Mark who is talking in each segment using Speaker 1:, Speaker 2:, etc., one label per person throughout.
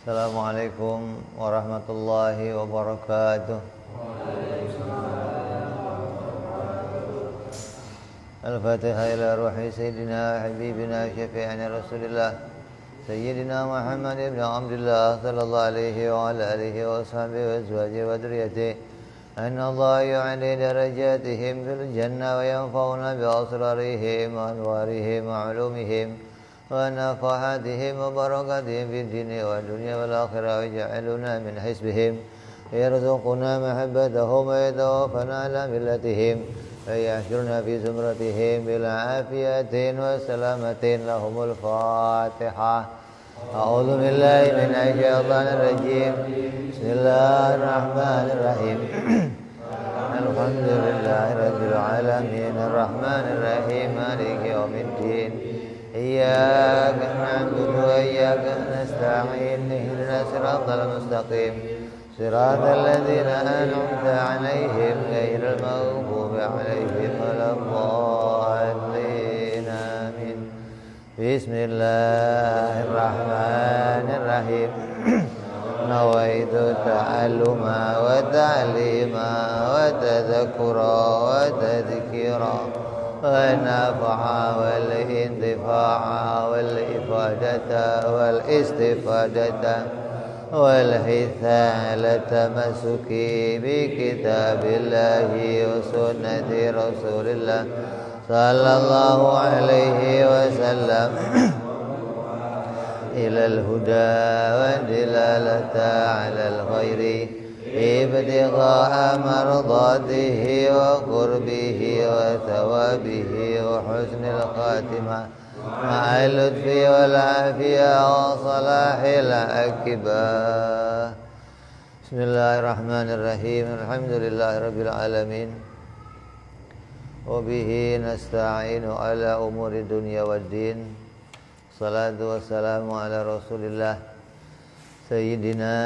Speaker 1: Assalamualaikum warahmatullahi wabarakatuh. Al-Fatihah ila ruhi Sayyidina Habibina Syafi'ina Rasulillah Sayyidina Muhammad ibn Abdullah sallallahu alaihi wa ala alihi wa sahbihi wa azwajihi wa dhurriyyatihi anna Allah yu'ali darajatihim fil jannah wa yanfa'una bi asrarihim wa anwarihim wa ulumihim wa nafahatihim wa barakatihim fid dini wa dunya wal akhirah wa ja'aluna min hisbihim yarzuquna mahabbatahum wa yatawaffana ala millatihim ويحشرنا في زمرتهم بالعافية والسلامة لهم الفاتحة أعوذ بالله من الشيطان الرجيم بسم الله الرحمن الرحيم الحمد لله رب العالمين الرحمن الرحيم مالك يوم الدين إياك نعبد وإياك نستعين اهدنا الصراط المستقيم صراط الذين أنعمت عليهم غير المغضوب عليهم ولا الضالين آمين بسم الله الرحمن الرحيم نويت التعلم والتعليم والتذكر والتذكير والنفع والانتفاع والإفادة والاستفادة والحث على التمسك بكتاب الله وسنة رسول الله صلى الله عليه وسلم إلى الهدى والدلالة على الخير ابتغاء مرضاته وقربه وثوابه وحسن الخاتمة مع اللطف والعافية وصلاح العاقبة بسم الله الرحمن الرحيم الحمد لله رب العالمين وبه نستعين على أمور الدنيا والدين الصلاة والسلام على رسول الله سيدنا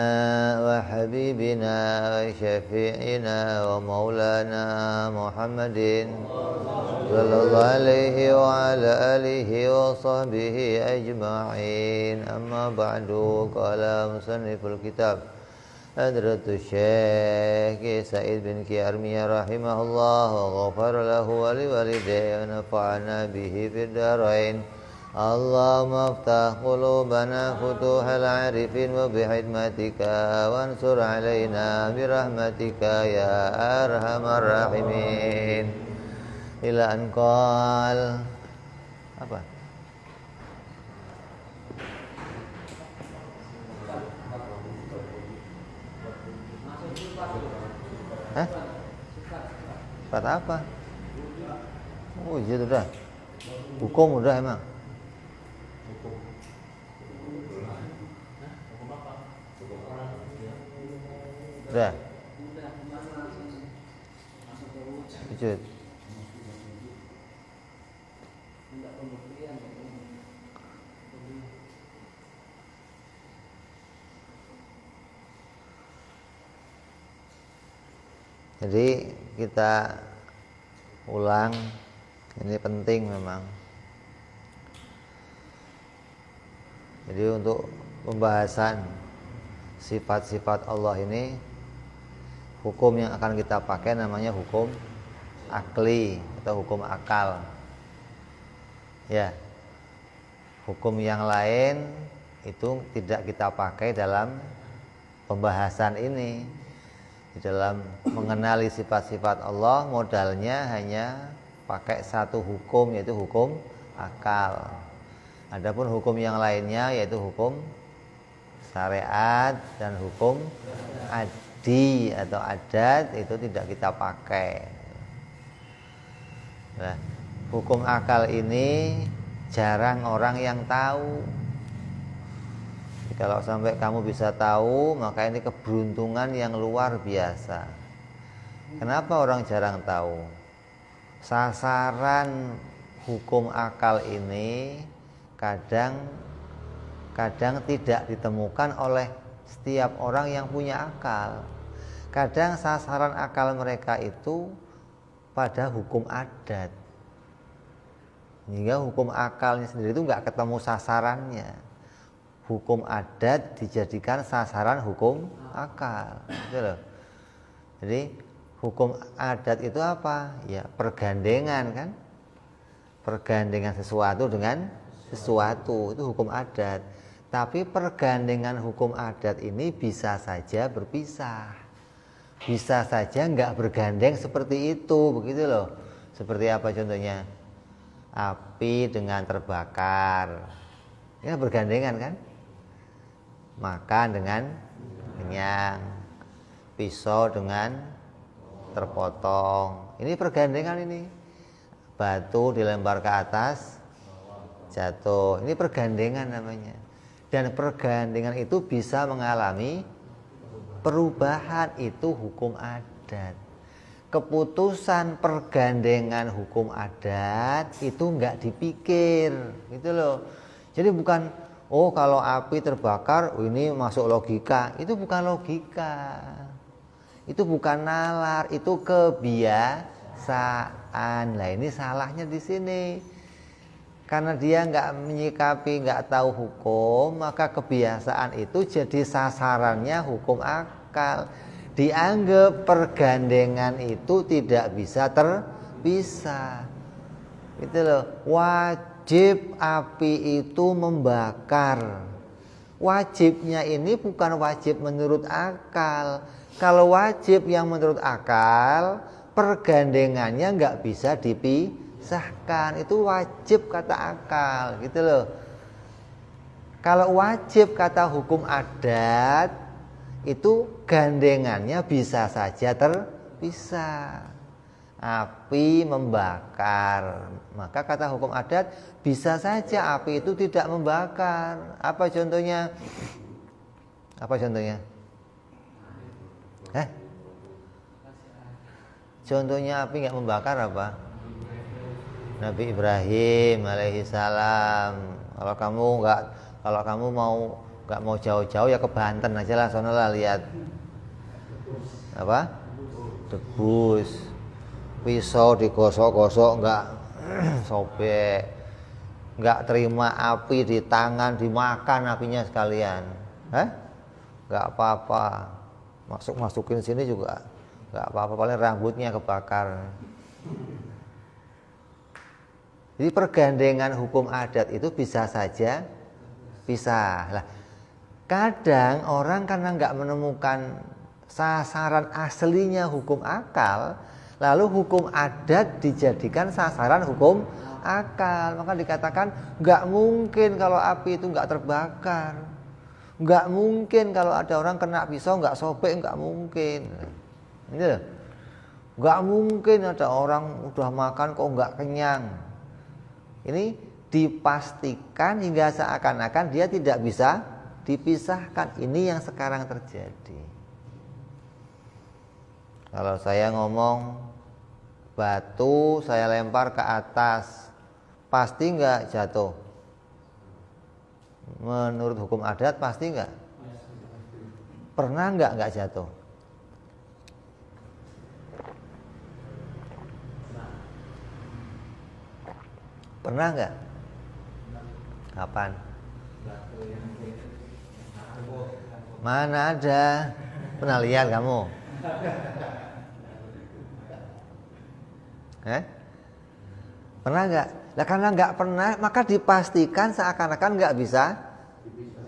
Speaker 1: وحبيبنا وشفيعنا ومولانا محمد صلى الله عليه وعلى آله وصحبه أجمعين أما بعد قال مصنف الكتاب حضرة الشيخ سعيد بن كيارمية رحمه الله وغفر له ولوالديه ونفعنا به في الدارين اللهم افتح قلوبنا فتوح العارفين وبحكمتك وانصر علينا برحمتك يا أرحم الراحمين ila anqal apa? Hah? Sifat apa? Oh iya udah. Hukum udah emang. Udah. Wujud. Jadi kita ulang, ini penting memang. Jadi untuk pembahasan sifat-sifat Allah ini, hukum yang akan kita pakai namanya hukum akli atau hukum akal. Ya, hukum yang lain itu tidak kita pakai dalam pembahasan ini. Di dalam mengenali sifat-sifat Allah, modalnya hanya pakai satu hukum, yaitu hukum akal. Adapun hukum yang lainnya yaitu hukum syariat dan hukum adi atau adat itu tidak kita pakai. Nah, hukum akal ini jarang orang yang tahu. Kalau sampai kamu bisa tahu, maka ini keberuntungan yang luar biasa. Kenapa orang jarang tahu? Sasaran hukum akal ini kadang tidak ditemukan oleh setiap orang yang punya akal. Kadang sasaran akal mereka itu pada hukum adat. Hingga hukum akalnya sendiri itu nggak ketemu sasarannya. hukum adat dijadikan sasaran hukum akal, gitu loh. Jadi hukum adat itu apa? Ya pergandengan kan, pergandengan sesuatu dengan sesuatu itu hukum adat. Tapi pergandengan hukum adat ini bisa saja berpisah, bisa saja nggak bergandeng seperti itu, begitu loh. Seperti apa contohnya? Api dengan terbakar, ya bergandengan kan? Makan dengan kenyang, pisau dengan terpotong, ini pergandengan ini. Batu dilempar ke atas, jatuh, ini pergandengan namanya. Dan pergandengan itu bisa mengalami perubahan, itu hukum adat. Keputusan pergandengan hukum adat itu enggak dipikir, gitu loh. Jadi bukan, oh kalau api terbakar, ini masuk logika. Itu bukan logika, itu bukan nalar, itu kebiasaan. Lah ini salahnya di sini. Karena dia nggak menyikapi, nggak tahu hukum, maka kebiasaan itu jadi sasarannya hukum akal. Dianggap pergandengan itu tidak bisa terpisah, gitu loh. Wajib api itu membakar. Wajibnya ini bukan wajib menurut akal. Kalau wajib yang menurut akal, pergandengannya nggak bisa dipisahkan. Itu wajib kata akal, gitu loh. Kalau wajib kata hukum adat, itu gandengannya bisa saja terpisah. Api membakar, maka kata hukum adat bisa saja api itu tidak membakar. Apa contohnya? Apa contohnya? Contohnya api nggak membakar apa? Nabi Ibrahim alaihissalam. Kalau kamu nggak mau jauh-jauh ya ke Banten aja lah, sono lah lihat apa? Debus. Pisau digosok-gosok nggak sobek, nggak terima api di tangan, dimakan apinya sekalian, nggak apa-apa. Masukin sini juga nggak apa-apa, paling rambutnya kebakar. Jadi pergandengan hukum adat itu bisa saja pisah. Lah, kadang orang karena nggak menemukan sasaran aslinya hukum akal, lalu hukum adat dijadikan sasaran hukum akal. Maka dikatakan nggak mungkin kalau api itu nggak terbakar, nggak mungkin kalau ada orang kena pisau nggak sobek, nggak mungkin. Ini nggak mungkin ada orang udah makan kok nggak kenyang. Ini dipastikan hingga seakan-akan dia tidak bisa dipisahkan. Ini yang sekarang terjadi. Kalau saya ngomong batu saya lempar ke atas, pasti nggak jatuh? Menurut hukum adat pasti nggak? Pernah nggak jatuh? Pernah nggak? Kapan? Mana ada? Pernah lihat kamu? Pernah nggak? Nah, karena nggak pernah, maka dipastikan seakan-akan nggak bisa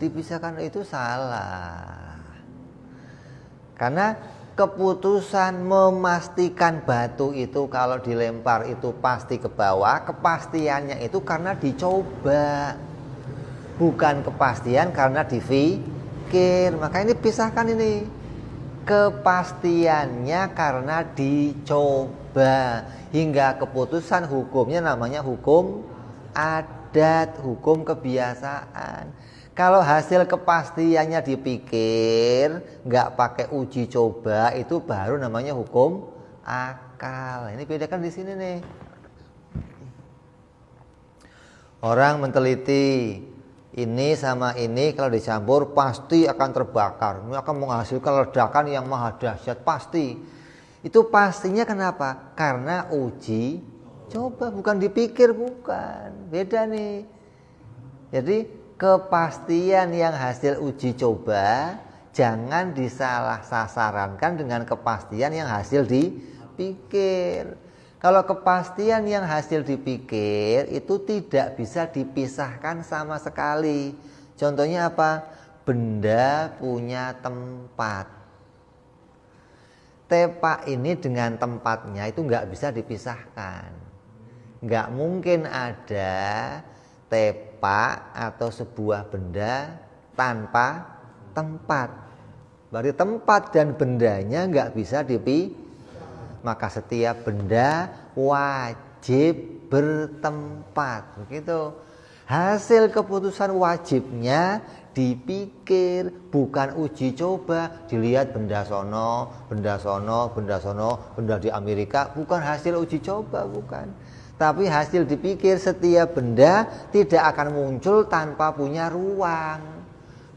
Speaker 1: dipisahkan. Itu salah. Karena keputusan memastikan batu itu kalau dilempar itu pasti ke bawah, kepastiannya itu karena dicoba, bukan kepastian karena dipikir. Maka ini pisahkan ini. Kepastiannya karena dicoba hingga keputusan hukumnya namanya hukum adat, hukum kebiasaan. Kalau hasil kepastiannya dipikir, nggak pakai uji coba, itu baru namanya hukum akal. Ini bedakan di sini nih. Orang meneliti ini sama ini kalau dicampur pasti akan terbakar. Ini akan menghasilkan ledakan yang maha dahsyat pasti. Itu pastinya kenapa? Karena uji coba, bukan dipikir, bukan. Beda nih. Jadi kepastian yang hasil uji coba jangan disalah sasarankan dengan kepastian yang hasil dipikir. Kalau kepastian yang hasil dipikir itu tidak bisa dipisahkan sama sekali. Contohnya apa? Benda punya tempat. Tepak ini dengan tempatnya itu nggak bisa dipisahkan. Nggak mungkin ada tepak atau sebuah benda tanpa tempat. Berarti tempat dan bendanya nggak bisa dipisahkan. Maka setiap benda wajib bertempat. Begitu. Hasil keputusan wajibnya dipikir, bukan uji coba. Dilihat benda sono, benda sono, benda sono, benda di Amerika, bukan hasil uji coba, bukan. Tapi hasil dipikir. Setiap benda tidak akan muncul tanpa punya ruang.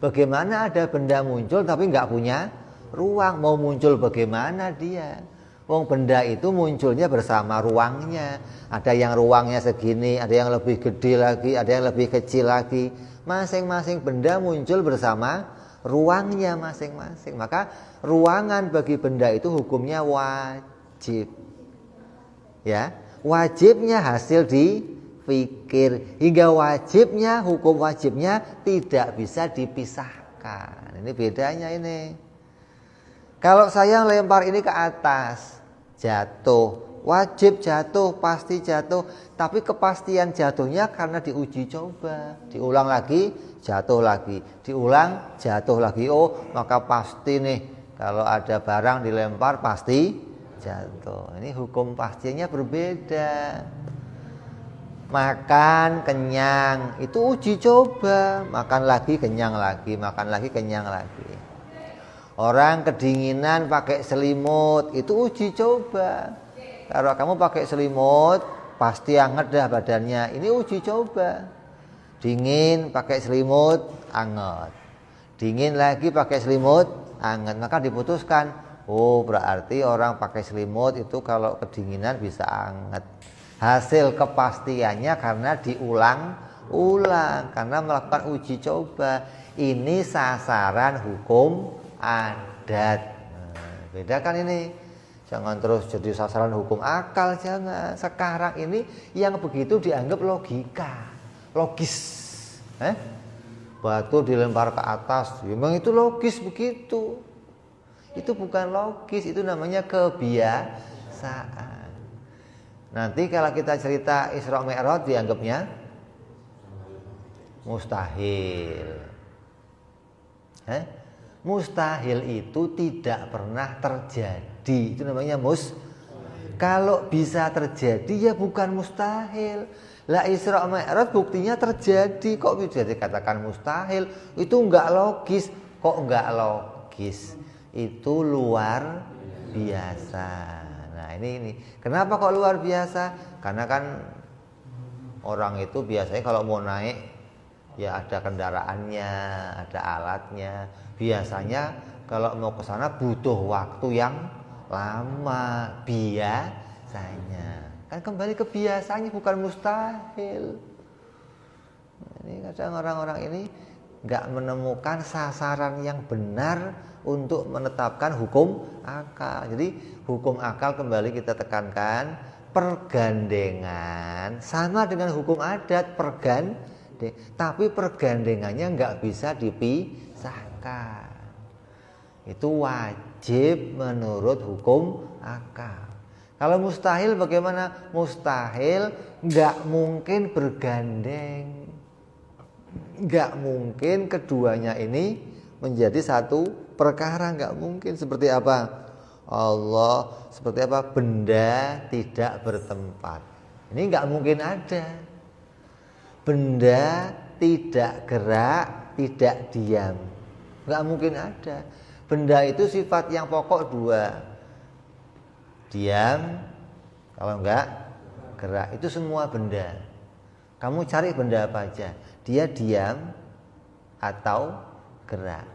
Speaker 1: Bagaimana ada benda muncul tapi nggak punya ruang? Mau muncul bagaimana dia? Wong benda itu munculnya bersama ruangnya. Ada yang ruangnya segini, ada yang lebih gede lagi, ada yang lebih kecil lagi. Masing-masing benda muncul bersama ruangnya masing-masing. Maka ruangan bagi benda itu hukumnya wajib. Ya, wajibnya hasil dipikir. Hingga wajibnya, hukum wajibnya tidak bisa dipisahkan. Ini bedanya ini. Kalau saya lempar ini ke atas, jatuh, wajib jatuh, pasti jatuh. Tapi kepastian jatuhnya karena diuji coba. Diulang lagi, jatuh lagi. Diulang, jatuh lagi. Oh, maka pasti nih kalau ada barang dilempar pasti jatuh. Ini hukum pastinya berbeda. Makan, kenyang, itu uji coba. Makan lagi, kenyang lagi. Makan lagi, kenyang lagi. Orang kedinginan pakai selimut, itu uji coba. Kalau kamu pakai selimut, pasti hangat dah badannya. Ini uji coba. Dingin pakai selimut, hangat. Dingin lagi pakai selimut, hangat. Maka diputuskan, oh berarti orang pakai selimut itu kalau kedinginan bisa hangat. Hasil kepastiannya karena diulang-ulang, karena melakukan uji coba. Ini sasaran hukum adat. Nah, beda kan ini. Jangan terus jadi sasaran hukum akal, jangan. Sekarang ini yang begitu dianggap logika, logis. Batu dilempar ke atas, memang itu logis begitu. Itu bukan logis, itu namanya kebiasaan. Nanti kalau kita cerita Isra Mi'raj dianggapnya mustahil. Mustahil itu tidak pernah terjadi. Itu namanya Kalau bisa terjadi ya bukan mustahil. Lah Isra Mi'raj buktinya terjadi. Kok bisa dikatakan mustahil? Itu enggak logis. Kok enggak logis? Itu luar biasa. Nah ini. Kenapa kok luar biasa? Karena kan orang itu biasanya kalau mau naik ya ada kendaraannya, ada alatnya. Biasanya kalau mau ke sana butuh waktu yang lama biasanya. Kan kembali ke biasanya, bukan mustahil. Ini kadang orang-orang ini nggak menemukan sasaran yang benar untuk menetapkan hukum akal. Jadi hukum akal kembali kita tekankan, pergandengan sama dengan hukum adat, tapi pergandengannya nggak bisa dipisahkan. Itu wajib menurut hukum akal. Kalau mustahil bagaimana? Mustahil nggak mungkin bergandeng, nggak mungkin keduanya ini menjadi satu perkara, nggak mungkin. Seperti apa? Seperti apa? Benda tidak bertempat. Ini nggak mungkin ada. Benda tidak gerak, tidak diam, nggak mungkin ada. Benda itu sifat yang pokok dua, diam, kalau enggak gerak. Itu semua benda. Kamu cari benda apa aja, dia diam atau gerak.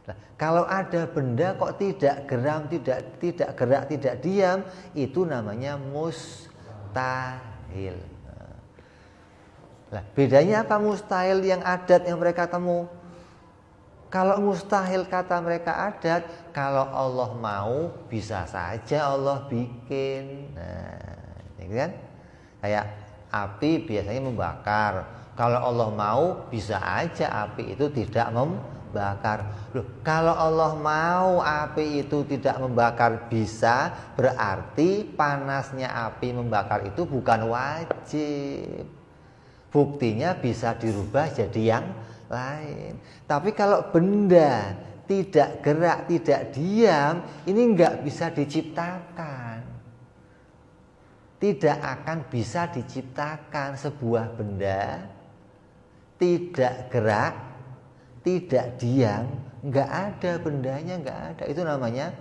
Speaker 1: Nah, kalau ada benda kok tidak geram, tidak gerak, tidak diam, itu namanya mustahil. Lah, bedanya apa mustahil yang adat yang mereka temu? Kalau mustahil kata mereka adat, kalau Allah mau bisa saja Allah bikin. Nah, gitu kan? Kayak api biasanya membakar. Kalau Allah mau bisa aja api itu tidak membakar. Loh, kalau Allah mau api itu tidak membakar bisa, berarti panasnya api membakar itu bukan wajib. Buktinya bisa dirubah jadi yang lain. Tapi kalau benda tidak gerak, tidak diam, ini nggak bisa diciptakan. Tidak akan bisa diciptakan sebuah benda tidak gerak, tidak diam, nggak ada bendanya, nggak ada. Itu namanya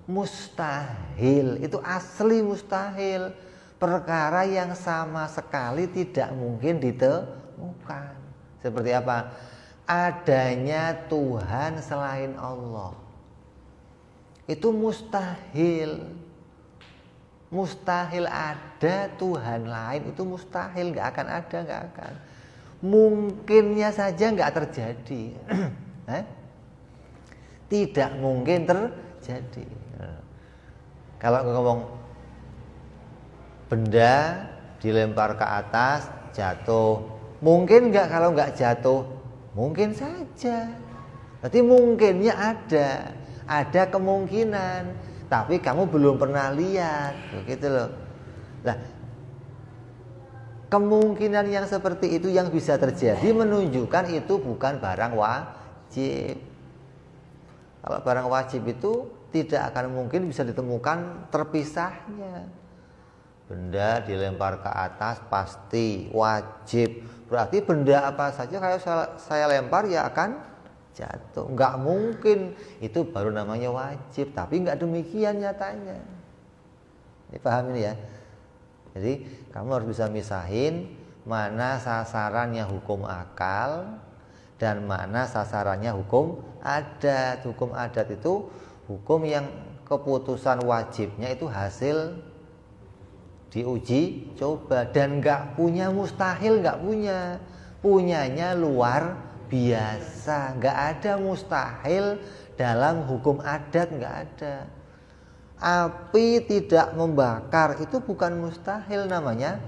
Speaker 1: mustahil. Itu asli mustahil. Perkara yang sama sekali tidak mungkin ditemukan. Seperti apa? Adanya Tuhan selain Allah. Itu mustahil. Mustahil ada Tuhan lain, itu mustahil, nggak akan ada, nggak akan. Mungkinnya saja nggak terjadi. Tidak mungkin terjadi. Kalau ngomong benda dilempar ke atas jatuh, mungkin nggak? Kalau nggak jatuh mungkin saja. Berarti mungkinnya ada kemungkinan, tapi kamu belum pernah lihat, begitu loh. Nah, kemungkinan yang seperti itu yang bisa terjadi menunjukkan itu bukan barang wajib. Kalau barang wajib itu tidak akan mungkin bisa ditemukan terpisahnya. Benda dilempar ke atas pasti wajib. Berarti benda apa saja kalau saya lempar ya akan jatuh. Enggak mungkin. Itu baru namanya wajib. Tapi enggak demikian nyatanya. Ini paham ini ya. Jadi kamu harus bisa misahin mana sasarannya hukum akal dan mana sasarannya hukum adat. Hukum adat itu hukum yang keputusan wajibnya itu hasil diuji coba dan nggak punya mustahil, nggak punya, punyanya luar biasa. Nggak ada mustahil dalam hukum adat, nggak ada. Api tidak membakar itu bukan mustahil, namanya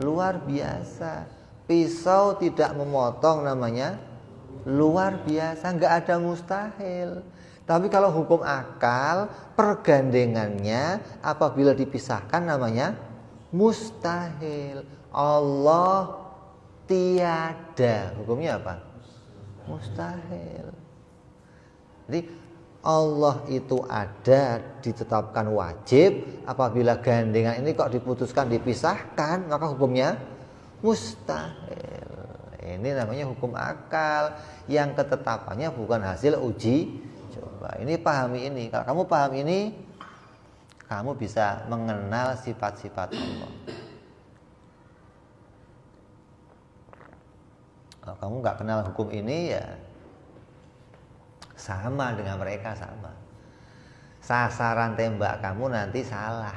Speaker 1: luar biasa. Pisau tidak memotong namanya luar biasa, nggak ada mustahil. Tapi kalau hukum akal, pergandengannya apabila dipisahkan namanya mustahil. Allah tiada, hukumnya apa? Mustahil. Jadi Allah itu ada, ditetapkan wajib. Apabila gandengan ini kok diputuskan dipisahkan, maka hukumnya mustahil. Ini namanya hukum akal yang ketetapannya bukan hasil uji coba. Ini pahami ini. Kalau kamu paham ini, kamu bisa mengenal sifat-sifat Allah. Kalau kamu nggak kenal hukum ini, ya sama dengan mereka, sama. Sasaran tembak kamu nanti salah.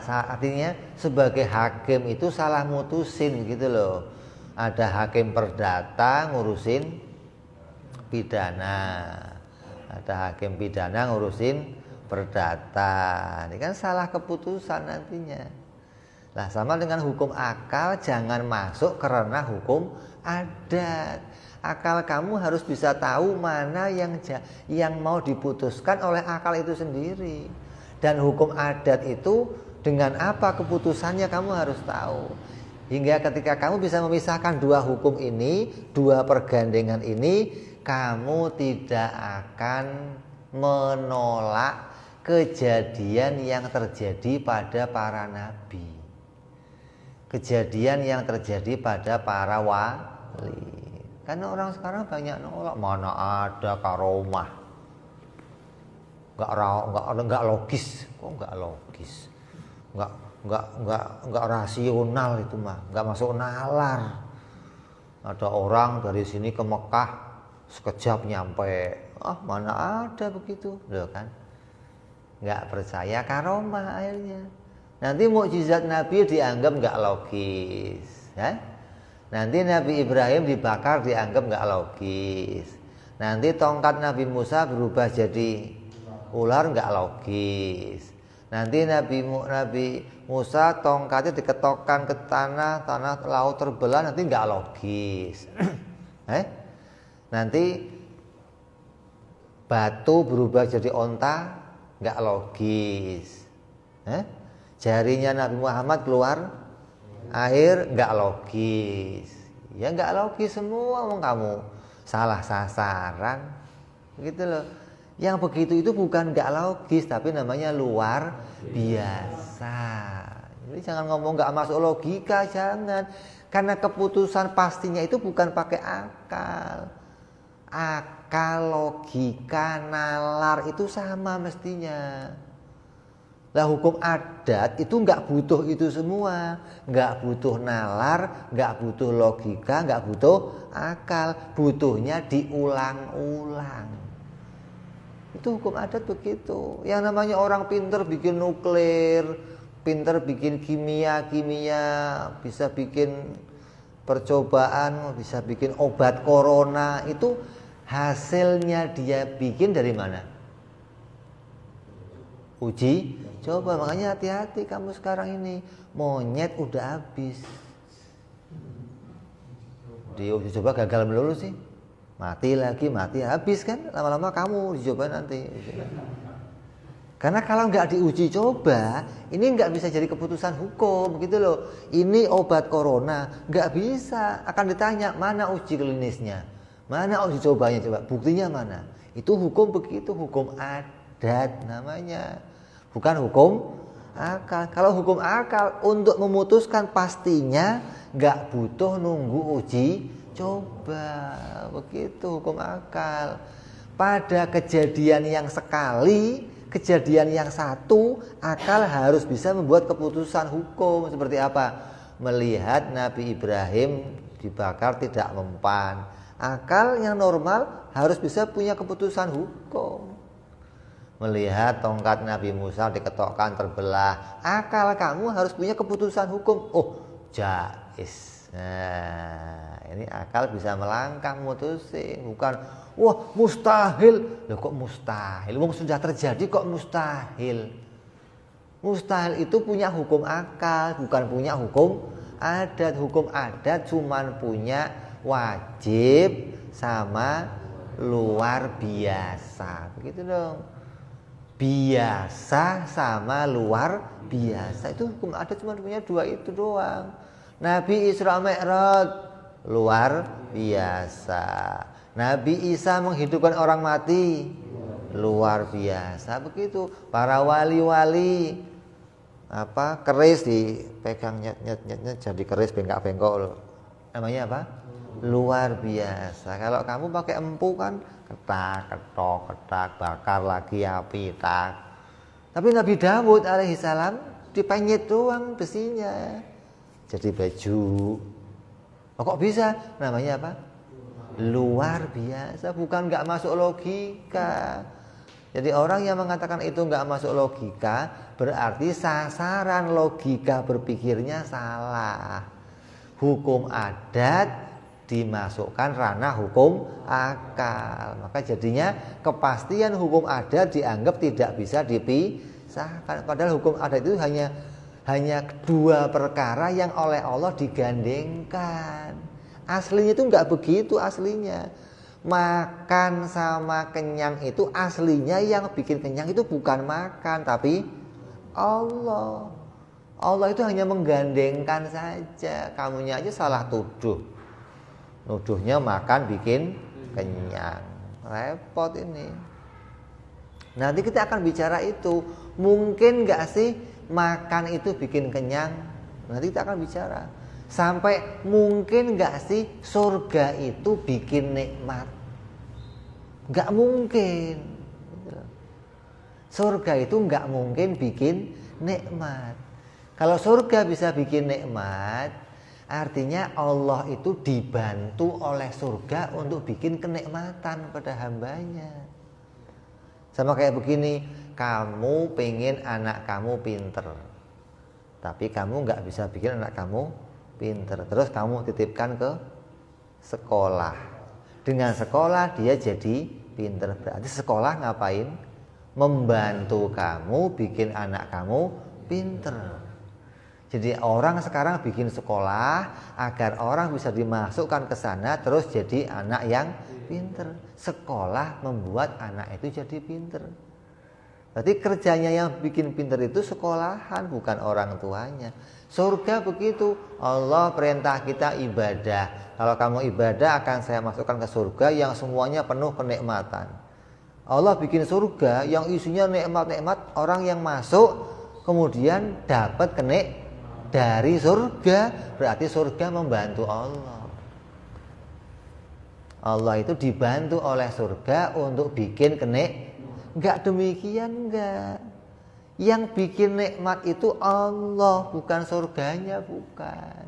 Speaker 1: Artinya sebagai hakim itu salah mutusin gitu loh. Ada hakim perdata ngurusin pidana, ada hakim pidana ngurusin perdata. Ini kan salah keputusan nantinya. Nah, sama dengan hukum akal, jangan masuk karena hukum adat. Akal kamu harus bisa tahu mana yang mau diputuskan oleh akal itu sendiri. Dan hukum adat itu dengan apa keputusannya kamu harus tahu. Hingga ketika kamu bisa memisahkan dua hukum ini, dua pergandengan ini, kamu tidak akan menolak kejadian yang terjadi pada para nabi. Kejadian yang terjadi pada para wali. Karena orang sekarang banyak nolak, mana ada karomah. Enggak logis. Kok enggak logis? Enggak rasional itu mah, enggak masuk nalar. Ada orang dari sini ke Mekah sekejap nyampe. Mana ada begitu, loh kan? Enggak percaya karomah akhirnya. Nanti mukjizat Nabi dianggap enggak logis, ya? Nanti Nabi Ibrahim dibakar dianggap nggak logis. Nanti tongkat Nabi Musa berubah jadi ular nggak logis. Nanti Nabi Musa tongkatnya diketokkan ke tanah laut terbelah, nanti nggak logis. Nanti batu berubah jadi onta, nggak logis. Jarinya Nabi Muhammad keluar air, nggak logis. Ya nggak logis semua, kamu salah sasaran, gitu loh. Yang begitu itu bukan nggak logis, tapi namanya luar biasa. Jadi jangan ngomong nggak masuk logika, jangan. Karena keputusan pastinya itu bukan pakai akal. Akal, logika, nalar itu sama mestinya. Lah hukum adat itu nggak butuh itu semua, nggak butuh nalar, nggak butuh logika, nggak butuh akal, butuhnya diulang-ulang. Itu hukum adat begitu. Yang namanya orang pinter bikin nuklir, pinter bikin kimia, bisa bikin percobaan, bisa bikin obat corona, itu hasilnya dia bikin dari mana? Uji coba. Makanya hati-hati kamu sekarang ini, monyet udah habis di uji coba, gagal melulu sih, mati lagi, mati habis kan, lama-lama kamu uji coba nanti. Karena kalau nggak diuji coba, ini nggak bisa jadi keputusan hukum gitu loh. Ini obat corona nggak bisa, akan ditanya mana uji klinisnya, mana uji cobanya, coba buktinya mana. Itu hukum begitu, hukum adat namanya, bukan hukum akal. Kalau hukum akal untuk memutuskan pastinya nggak butuh nunggu uji coba, begitu hukum akal. Pada kejadian yang sekali, kejadian yang satu, akal harus bisa membuat keputusan hukum. Seperti apa? Melihat Nabi Ibrahim dibakar tidak mempan, akal yang normal harus bisa punya keputusan hukum. Melihat tongkat Nabi Musa diketokkan terbelah, akal kamu harus punya keputusan hukum. Oh, jais. Nah, ini akal bisa melangkah mutusin, bukan wah mustahil. Loh kok mustahil? Wong sudah terjadi kok mustahil? Mustahil itu punya hukum akal, bukan punya hukum adat. Hukum adat cuman punya wajib sama luar biasa. Begitu dong. Biasa sama luar biasa, itu hukum adat cuma punya dua itu doang. Nabi Isra Mi'raj luar biasa. Nabi Isa menghidupkan orang mati luar biasa. Begitu para wali-wali keris dipegang nyet jadi keris bengkak-bengkok, namanya apa? Luar biasa. Kalau kamu pakai empu kan ketak, ketok, ketak, bakar lagi api, tak. Tapi Nabi Dawud alaihissalam dipenyet doang besinya jadi baju. Oh, kok bisa? Namanya apa? Luar biasa, bukan nggak masuk logika. Jadi orang yang mengatakan itu nggak masuk logika, berarti sasaran logika berpikirnya salah. Hukum adat dimasukkan ranah hukum akal, maka jadinya kepastian hukum adat dianggap tidak bisa dipisahkan. Padahal hukum adat itu hanya dua perkara yang oleh Allah digandengkan. Aslinya itu nggak begitu. Aslinya makan sama kenyang itu aslinya yang bikin kenyang itu bukan makan, tapi Allah. Allah itu hanya menggandengkan saja. Kamunya aja salah tuduh. Nuduhnya makan bikin kenyang, repot ini. Nanti kita akan bicara itu, mungkin gak sih makan itu bikin kenyang? Nanti kita akan bicara. Sampai mungkin gak sih surga itu bikin nikmat? Gak mungkin. Surga itu gak mungkin bikin nikmat. Kalau surga bisa bikin nikmat, artinya Allah itu dibantu oleh surga untuk bikin kenikmatan pada hambanya. Sama kayak begini, kamu pengen anak kamu pinter, tapi kamu gak bisa bikin anak kamu pinter. Terus kamu titipkan ke sekolah. Dengan sekolah dia jadi pinter. Berarti sekolah ngapain? Membantu kamu bikin anak kamu pinter. Jadi orang sekarang bikin sekolah agar orang bisa dimasukkan ke sana terus jadi anak yang pinter. Sekolah membuat anak itu jadi pinter. Berarti kerjanya yang bikin pinter itu sekolahan, bukan orang tuanya. Surga begitu, Allah perintah kita ibadah. Kalau kamu ibadah akan saya masukkan ke surga yang semuanya penuh kenikmatan. Allah bikin surga yang isinya nikmat-nikmat, orang yang masuk kemudian dapat kenik dari surga, berarti surga membantu Allah. Allah itu dibantu oleh surga untuk bikin kenik. Enggak demikian, enggak. Yang bikin nikmat itu Allah, bukan surganya, bukan.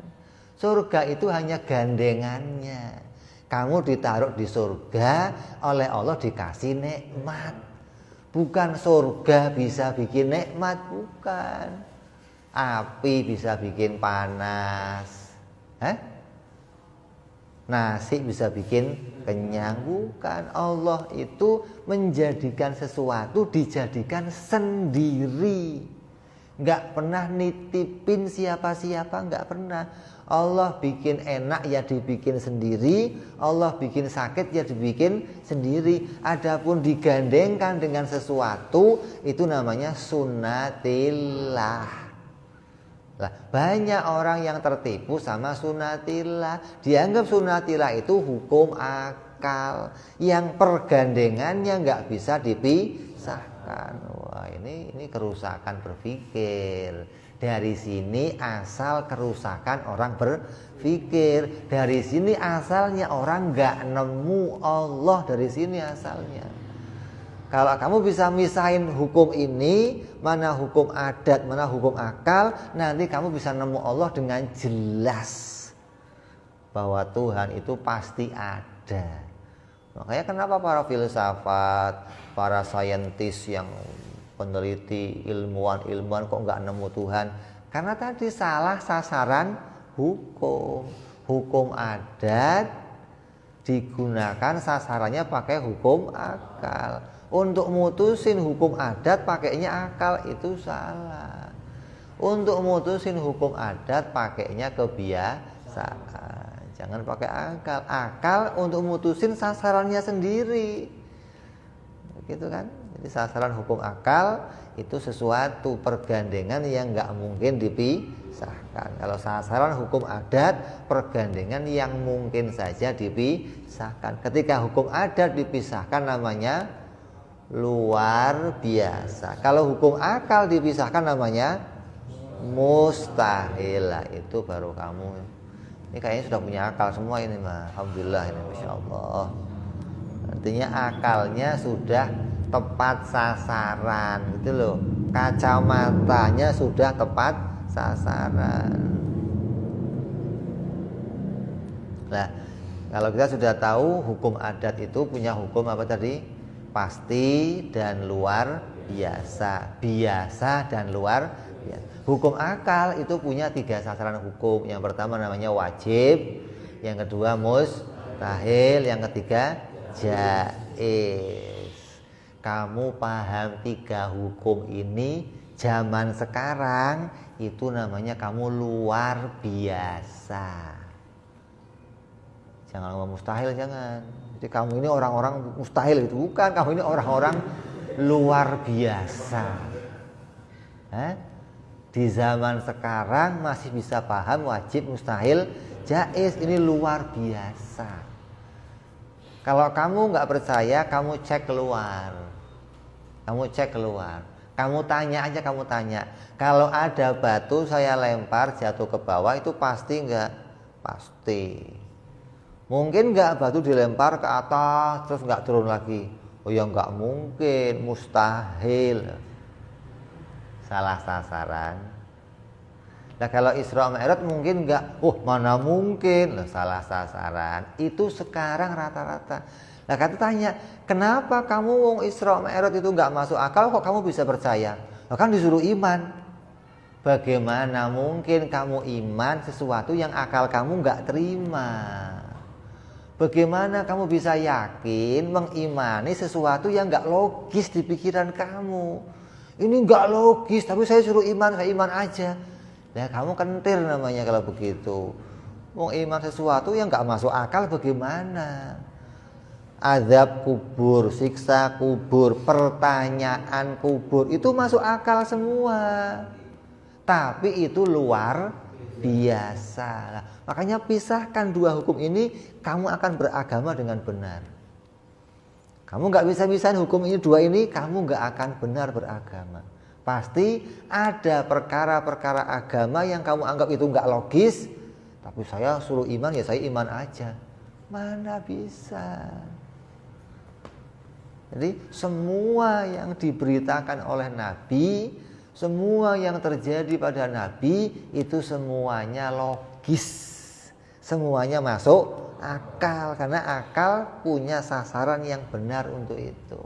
Speaker 1: Surga itu hanya gandengannya. Kamu ditaruh di surga, oleh Allah dikasih nikmat. Bukan surga bisa bikin nikmat, bukan. Api bisa bikin panas. Nasi bisa bikin kenyang, bukan. Allah itu menjadikan sesuatu dijadikan sendiri. Enggak pernah nitipin siapa-siapa, enggak pernah. Allah bikin enak ya dibikin sendiri, Allah bikin sakit ya dibikin sendiri. Adapun digandengkan dengan sesuatu itu namanya sunnatillah. Lah, banyak orang yang tertipu sama sunnatillah. Dianggap sunnatillah itu hukum akal yang pergandengannya nggak bisa dipisahkan. Wah, ini kerusakan berpikir. Dari sini asal kerusakan orang berpikir. Dari sini asalnya orang nggak nemu Allah, dari sini asalnya. Kalau kamu bisa misahin hukum ini, mana hukum adat, mana hukum akal, nanti kamu bisa nemu Allah dengan jelas bahwa Tuhan itu pasti ada. Makanya kenapa para filsafat, para saintis yang peneliti, ilmuwan kok nggak nemu Tuhan? Karena tadi salah sasaran hukum. Hukum adat digunakan sasarannya pakai hukum akal. Untuk mutusin hukum adat pakainya akal itu salah. Untuk mutusin hukum adat pakainya kebiasaan. Jangan pakai akal. Akal untuk mutusin sasarannya sendiri. Begitu kan? Jadi sasaran hukum akal itu sesuatu pergandengan yang nggak mungkin dipisahkan. Kalau sasaran hukum adat, pergandengan yang mungkin saja dipisahkan. Ketika hukum adat dipisahkan namanya luar biasa. Kalau hukum akal dipisahkan namanya mustahil. Itu baru kamu. Ini kayaknya sudah punya akal semua ini, mah. Alhamdulillah ini, masya Allah. Artinya akalnya sudah tepat sasaran, gitu loh. Kacamatanya sudah tepat sasaran. Nah, kalau kita sudah tahu hukum adat itu punya hukum apa tadi? Pasti dan luar biasa. Biasa dan luar biasa. Hukum akal itu punya 3 sasaran hukum. Yang pertama namanya wajib, yang kedua mustahil, yang ketiga jaiz. Kamu paham 3 hukum ini zaman sekarang itu namanya kamu luar biasa. Jangan ngomong mustahil, jangan. Jadi kamu ini orang-orang mustahil itu, bukan. Kamu ini orang-orang luar biasa. Di zaman sekarang masih bisa paham wajib, mustahil, jaiz. Ini luar biasa. Kalau kamu nggak percaya, kamu cek keluar. Kamu cek keluar. Kamu tanya aja, kamu tanya. Kalau ada batu saya lempar jatuh ke bawah itu pasti nggak? Pasti. Mungkin nggak batu dilempar ke atas terus nggak turun lagi? Oh ya nggak mungkin, mustahil. Salah sasaran. Nah kalau Isra Mi'raj mungkin nggak? Oh mana mungkin? Loh, salah sasaran. Itu sekarang rata-rata. Nah kata tanya, kenapa kamu wong Isra Mi'raj itu nggak masuk akal kok kamu bisa percaya? Nah, kan disuruh iman. Bagaimana mungkin kamu iman sesuatu yang akal kamu nggak terima? Bagaimana kamu bisa yakin mengimani sesuatu yang nggak logis di pikiran kamu? Ini nggak logis, tapi saya suruh iman, saya iman aja. Ya kamu kentir namanya kalau begitu. Mau iman sesuatu yang nggak masuk akal bagaimana? Azab kubur, siksa kubur, pertanyaan kubur itu masuk akal semua. Tapi itu luar biasa. Nah, makanya pisahkan dua hukum ini, kamu akan beragama dengan benar. Kamu nggak bisa pisahin hukum ini dua ini, kamu nggak akan benar beragama. Pasti ada perkara-perkara agama yang kamu anggap itu nggak logis, tapi saya suruh iman ya saya iman aja. Mana bisa? Jadi semua yang diberitakan oleh Nabi, semua yang terjadi pada Nabi itu semuanya logis, semuanya masuk akal, karena akal punya sasaran yang benar untuk itu.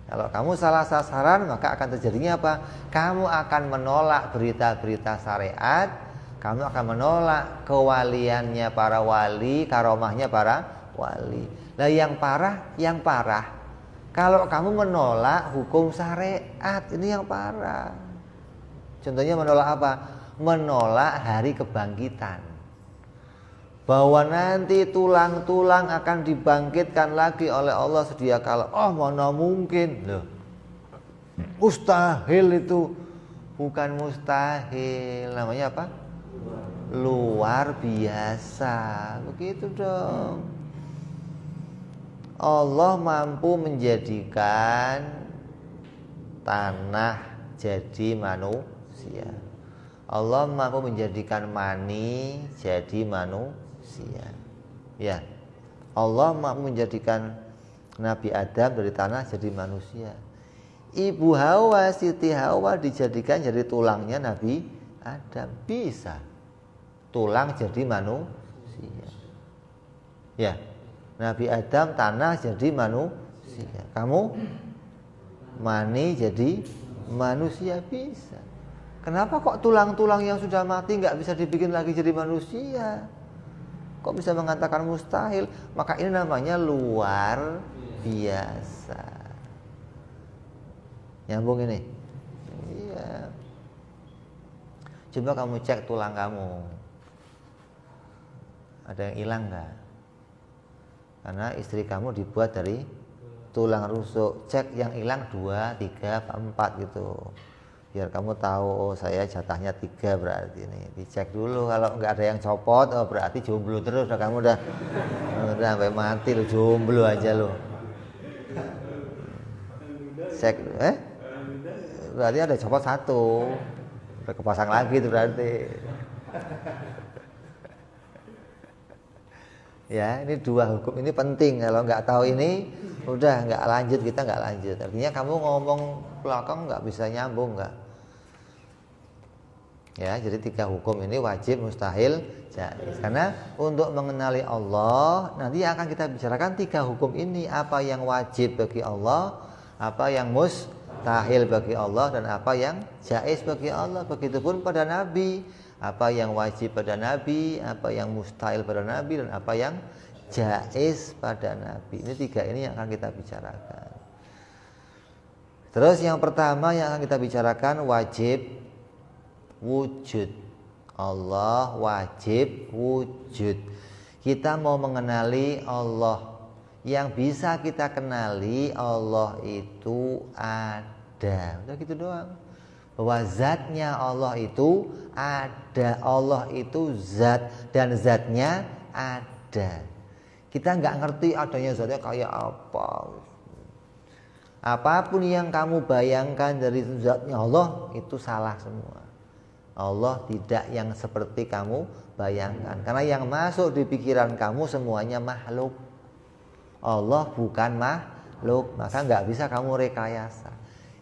Speaker 1: Kalau kamu salah sasaran, maka akan terjadinya apa? Kamu akan menolak berita-berita syariat, kamu akan menolak kewaliannya para wali, karomahnya para wali. Nah yang parah, kalau kamu menolak hukum syariat, ini yang parah. Contohnya menolak apa? Menolak hari kebangkitan. Bahwa nanti tulang-tulang akan dibangkitkan lagi oleh Allah sedia kala. Oh mana mungkin. Loh, mustahil itu. Bukan mustahil. Namanya apa? Luar biasa. Begitu dong. Allah mampu menjadikan tanah jadi manusia. Allah mampu menjadikan mani jadi manusia. Ya. Allah mampu menjadikan Nabi Adam dari tanah jadi manusia. Ibu Hawa, Siti Hawa dijadikan jadi tulangnya Nabi Adam. Bisa. Tulang jadi manusia. Ya. Nabi Adam tanah jadi manusia. Kamu mani jadi manusia bisa. Kenapa kok tulang-tulang yang sudah mati nggak bisa dibikin lagi jadi manusia? Kok bisa mengatakan mustahil? Maka ini namanya luar biasa. Nyambung ini? Iya. Coba kamu cek tulang kamu. Ada yang hilang nggak? Karena istri kamu dibuat dari tulang rusuk. Cek yang hilang 2, 3, 4 gitu. Biar kamu tahu, oh saya jatahnya 3 berarti ini. Dicek dulu, kalau nggak ada yang copot, oh berarti jomblo terus. Kamu udah sampai mati lo, jomblo aja lo. Cek, berarti ada copot 1. Udah kepasang lagi itu berarti. Ya, ini 2 hukum ini penting. Kalau nggak tahu ini, udah nggak lanjut, kita nggak lanjut. Artinya kamu ngomong belakang nggak bisa nyambung nggak. Ya, jadi 3 hukum ini wajib, mustahil, jaiz. Karena untuk mengenali Allah, nanti akan kita bicarakan 3 hukum ini. Apa yang wajib bagi Allah, apa yang mustahil bagi Allah, dan apa yang jaiz bagi Allah. Begitupun pada Nabi. Apa yang wajib pada Nabi, apa yang mustahil pada Nabi, dan apa yang jaiz pada Nabi. Ini 3 ini yang akan kita bicarakan. Terus yang pertama yang akan kita bicarakan wajib wujud. Allah wajib wujud. Kita mau mengenali Allah. Yang bisa kita kenali Allah itu ada. Udah gitu doang. Bahwa zatnya Allah itu ada, Allah itu zat dan zatnya ada. Kita nggak ngerti adanya zatnya kayak apa. Apapun yang kamu bayangkan dari zatnya Allah itu salah semua. Allah tidak yang seperti kamu bayangkan. Karena yang masuk di pikiran kamu semuanya makhluk. Allah bukan makhluk, maka nggak bisa kamu rekayasa.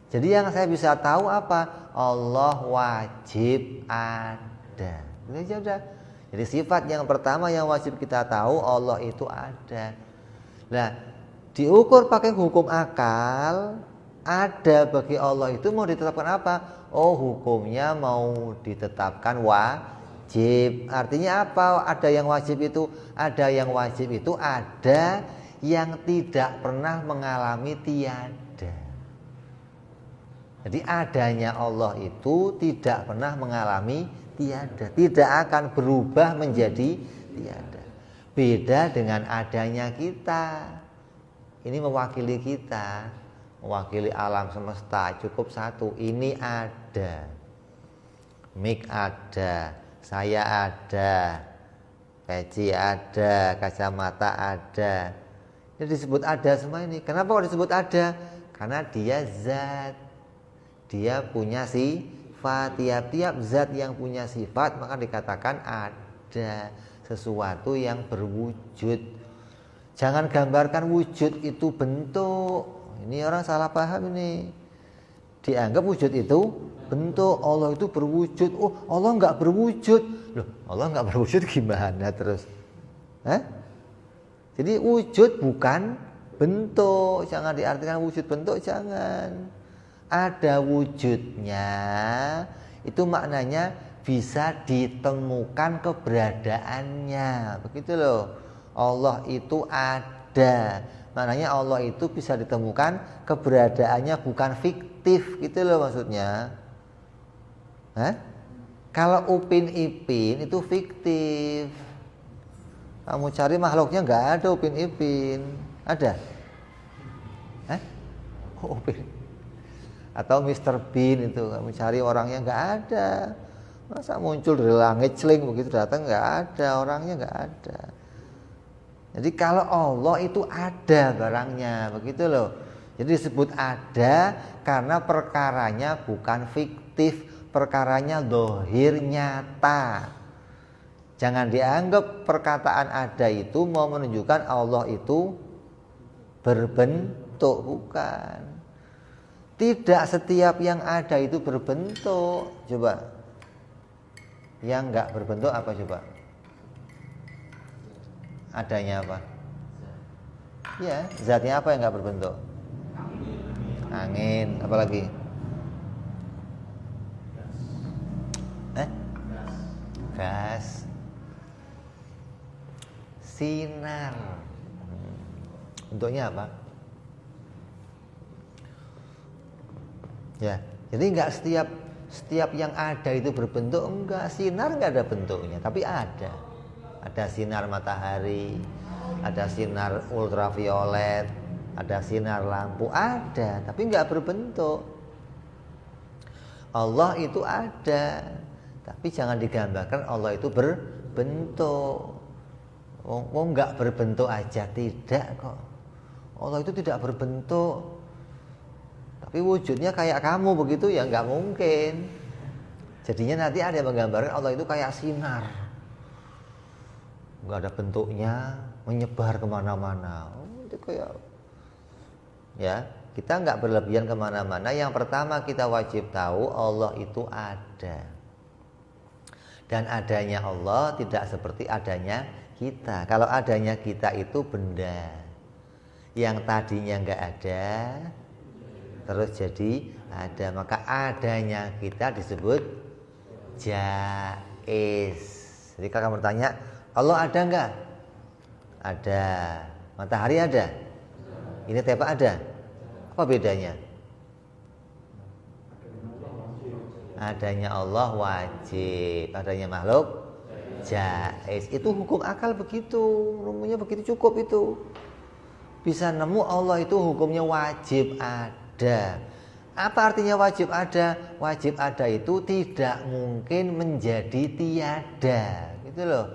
Speaker 1: Jadi yang saya bisa tahu apa? Allah wajib ada. Itu aja udah. Jadi sifat yang pertama yang wajib kita tahu, Allah itu ada. Nah, diukur pakai hukum akal, ada bagi Allah itu mau ditetapkan apa? Oh, hukumnya mau ditetapkan wajib. Artinya apa? Ada yang wajib itu? Ada yang wajib itu ada yang tidak pernah mengalami tiada. Jadi adanya Allah itu tidak pernah mengalami tiada, tidak akan berubah menjadi tiada. Beda dengan adanya kita. Ini mewakili kita, mewakili alam semesta. Cukup satu, ini ada, mic ada, saya ada, peci ada, kacamata ada. Ini disebut ada semua ini. Kenapa kok disebut ada? Karena dia zat, dia punya sifat. Tiap-tiap zat yang punya sifat maka dikatakan ada, sesuatu yang berwujud. Jangan gambarkan wujud itu bentuk. Ini orang salah paham ini. Dianggap wujud itu bentuk. Allah itu berwujud. Oh, Allah nggak berwujud. Loh, Allah nggak berwujud gimana terus? Jadi wujud bukan bentuk. Jangan diartikan wujud bentuk, jangan. Ada wujudnya. Itu maknanya bisa ditemukan keberadaannya. Begitu loh. Allah itu ada. Maknanya Allah itu bisa ditemukan keberadaannya, bukan fiktif, gitu loh maksudnya. Kalau Upin Ipin itu fiktif. Kamu cari makhluknya nggak ada Upin Ipin. Ada? Upin. Atau Mr. Bean itu kamu cari orangnya nggak ada. Masa muncul dari langit celing begitu datang, nggak ada, orangnya nggak ada. Jadi kalau Allah itu ada barangnya, begitu loh. Jadi disebut ada karena perkaranya bukan fiktif, perkaranya dohir, nyata. Jangan dianggap perkataan ada itu mau menunjukkan Allah itu berbentuk, bukan. Tidak setiap yang ada itu berbentuk. Coba, yang nggak berbentuk apa coba? Adanya apa? Ya, zatnya apa yang nggak berbentuk? Angin, apa lagi? Gas. Sinar. Bentuknya apa? Ya, jadi nggak setiap yang ada itu berbentuk, enggak. Sinar nggak ada bentuknya, tapi ada. Ada sinar matahari, ada sinar ultraviolet, ada sinar lampu, ada, tapi nggak berbentuk. Allah itu ada, tapi jangan digambarkan Allah itu berbentuk. Oh, nggak berbentuk aja, tidak kok. Allah itu tidak berbentuk, tapi wujudnya kayak kamu begitu ya nggak mungkin. Jadinya nanti ada yang menggambarkan Allah itu kayak sinar. Nggak ada bentuknya, menyebar kemana-mana. Itu kayak, ya, kita nggak berlebihan kemana-mana. Yang pertama kita wajib tahu Allah itu ada, dan adanya Allah tidak seperti adanya kita. Kalau adanya kita itu benda yang tadinya nggak ada, terus jadi ada. Maka adanya kita disebut jaiz. Jadi kalau kamu bertanya, Allah ada enggak? Ada. Matahari ada? Ini tepak ada? Apa bedanya? Adanya Allah wajib, adanya makhluk jaiz. Itu hukum akal begitu, rumusnya begitu, cukup itu. Bisa nemu Allah itu hukumnya wajib ada. Apa artinya wajib ada? Wajib ada itu tidak mungkin menjadi tiada, gitu loh.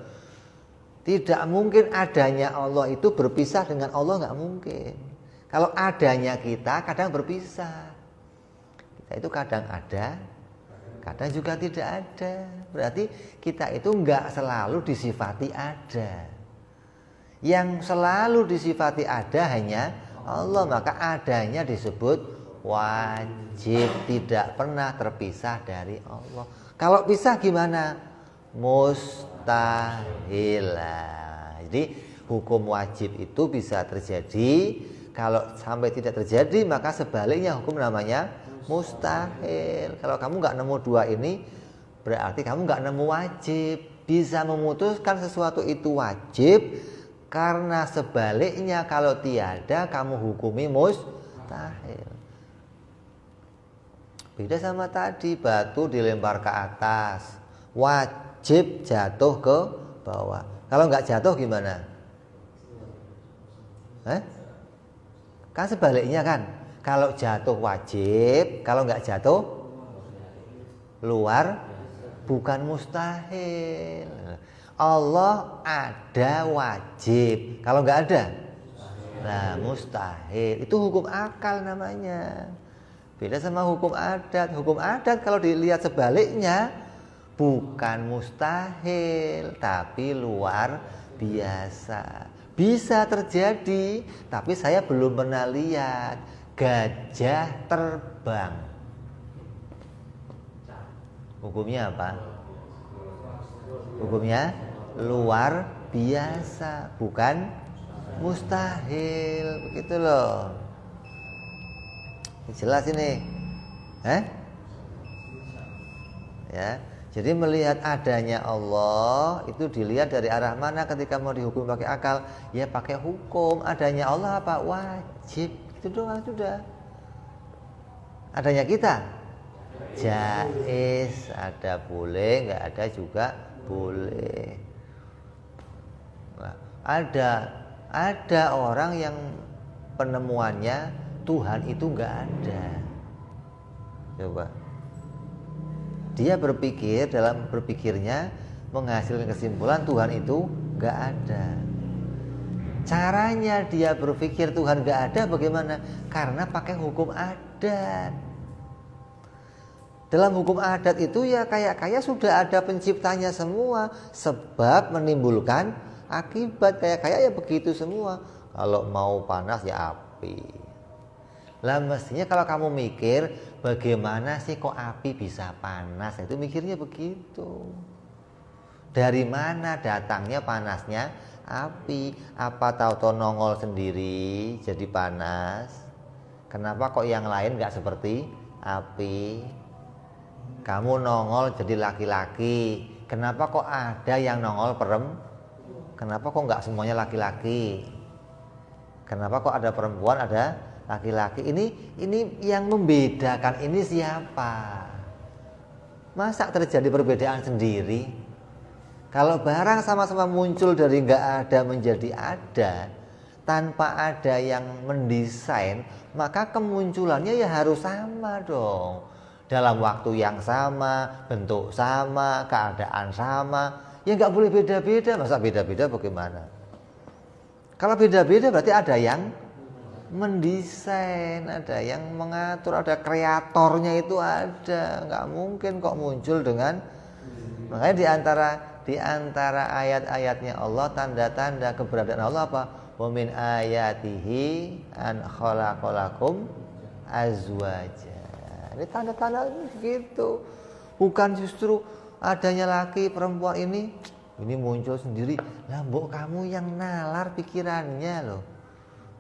Speaker 1: Tidak mungkin adanya Allah itu berpisah dengan Allah, nggak mungkin. Kalau adanya kita kadang berpisah. Kita itu kadang ada, kadang juga tidak ada. Berarti kita itu nggak selalu disifati ada. Yang selalu disifati ada hanya Allah. Maka adanya disebut wajib, tidak pernah terpisah dari Allah. Kalau pisah gimana? Mustahil. Jadi hukum wajib itu bisa terjadi Kalau sampai tidak terjadi, maka sebaliknya hukum namanya mustahil. Kalau kamu nggak nemu dua ini, berarti kamu nggak nemu wajib. Bisa memutuskan sesuatu itu wajib, karena sebaliknya kalau tiada, kamu hukumi mustahil. Beda sama tadi, batu dilempar ke atas, wajib jatuh ke bawah. Kalau nggak jatuh gimana? Kan sebaliknya kan. Kalau jatuh wajib, kalau nggak jatuh luar, bukan mustahil. Allah ada wajib, kalau nggak ada, nah mustahil. Itu hukum akal namanya. Beda sama hukum adat. Hukum adat kalau dilihat sebaliknya, bukan mustahil, tapi luar biasa. Bisa terjadi, tapi saya belum pernah lihat gajah terbang. Hukumnya apa? Hukumnya luar biasa, bukan mustahil. Begitu loh. Jelas ini, ya. Jadi melihat adanya Allah itu dilihat dari arah mana ketika mau dihukum pakai akal, ya pakai hukum. Adanya Allah apa? Wajib. Itu doang sudah. Adanya kita jaiz, ada boleh, nggak ada juga boleh. Nah, ada orang yang penemuannya Tuhan itu nggak ada. Coba. Dia berpikir, dalam berpikirnya menghasilkan kesimpulan Tuhan itu nggak ada. Caranya dia berpikir Tuhan nggak ada bagaimana? Karena pakai hukum adat. Dalam hukum adat itu ya kayak sudah ada penciptanya semua, sebab menimbulkan akibat. Kayak ya begitu semua. Kalau mau panas ya api. Lah mestinya kalau kamu mikir, bagaimana sih kok api bisa panas? Itu mikirnya begitu. Dari mana datangnya panasnya api? Apa tahu-tahu nongol sendiri jadi panas? Kenapa kok yang lain gak seperti api? Kamu nongol jadi laki-laki, kenapa kok ada yang nongol perempuan? Kenapa kok gak semuanya laki-laki? Kenapa kok ada perempuan, ada laki-laki? Ini yang membedakan ini siapa? Masa terjadi perbedaan sendiri? Kalau barang sama-sama muncul dari nggak ada menjadi ada, tanpa ada yang mendesain, maka kemunculannya ya harus sama dong. Dalam waktu yang sama, bentuk sama, keadaan sama, ya nggak boleh beda-beda. Masa beda-beda bagaimana? Kalau beda-beda berarti ada yang mendesain, ada yang mengatur, ada kreatornya itu ada. Nggak mungkin kok muncul dengan. Makanya di antara ayat-ayatnya Allah, tanda-tanda keberadaan Allah apa? Wa min ayatihi an khalaqalakum azwaja. Ini tanda-tanda begitu. Bukan justru adanya laki perempuan ini muncul sendiri. Lah mbok kamu yang nalar pikirannya loh.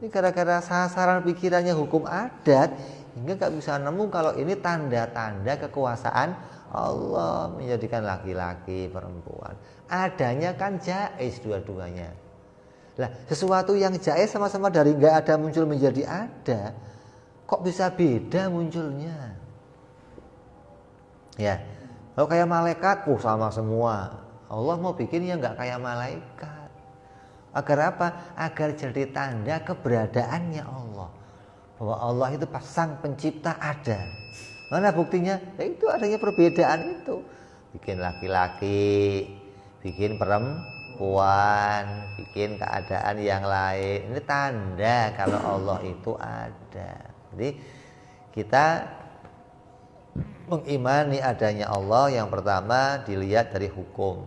Speaker 1: Ini gara-gara sasaran pikirannya hukum adat, hingga gak bisa nemu kalau ini tanda-tanda kekuasaan Allah menjadikan laki-laki perempuan. Adanya kan jaiz dua-duanya. Lah sesuatu yang jaiz sama-sama dari gak ada muncul menjadi ada, kok bisa beda munculnya? Ya, kalau kayak malaikat, sama semua. Allah mau bikin yang gak kayak malaikat. Agar apa? Agar jadi tanda keberadaannya Allah. Bahwa Allah itu sang pencipta ada. Mana buktinya? Ya itu adanya perbedaan itu. Bikin laki-laki, bikin perempuan, bikin keadaan yang lain. Ini tanda kalau Allah itu ada. Jadi kita mengimani adanya Allah, yang pertama dilihat dari hukum.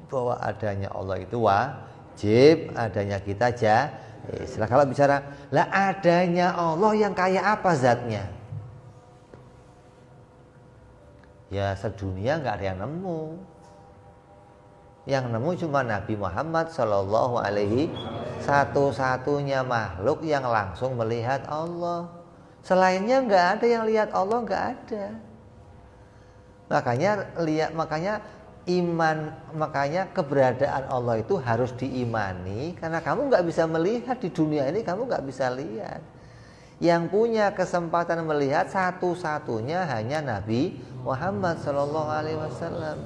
Speaker 1: Bahwa adanya Allah itu wajib, adanya kita jaiz. Kalau bicara lah adanya Allah yang kayak apa zatnya? Ya sedunia nggak ada yang nemu. Yang nemu cuma Nabi Muhammad SAW. Satu-satunya makhluk yang langsung melihat Allah. Selainnya nggak ada yang lihat Allah, nggak ada. Makanya keberadaan Allah itu harus diimani, karena kamu nggak bisa melihat di dunia ini, kamu nggak bisa lihat. Yang punya kesempatan melihat satu-satunya hanya Nabi Muhammad SAW.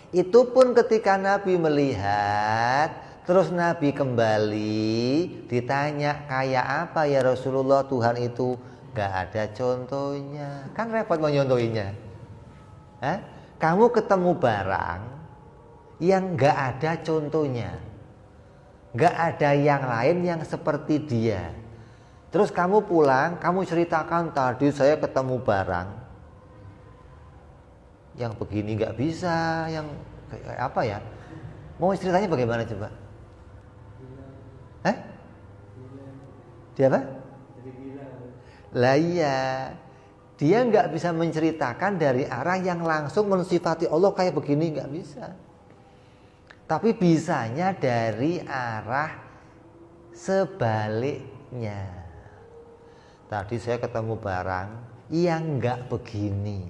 Speaker 1: Itu pun ketika Nabi melihat, terus Nabi kembali, ditanya kayak apa ya Rasulullah Tuhan itu? Gak ada contohnya. Kan repot mau nyontohinya. Kamu ketemu barang yang gak ada contohnya, gak ada yang lain yang seperti dia. Terus kamu pulang, kamu ceritakan tadi saya ketemu barang yang begini gak bisa, yang kayak apa ya? Mau ceritanya bagaimana coba? Dia apa? Lah iya, dia nggak bisa menceritakan dari arah yang langsung mensifati Allah kayak begini, nggak bisa. Tapi bisanya dari arah sebaliknya. Tadi saya ketemu barang yang nggak begini,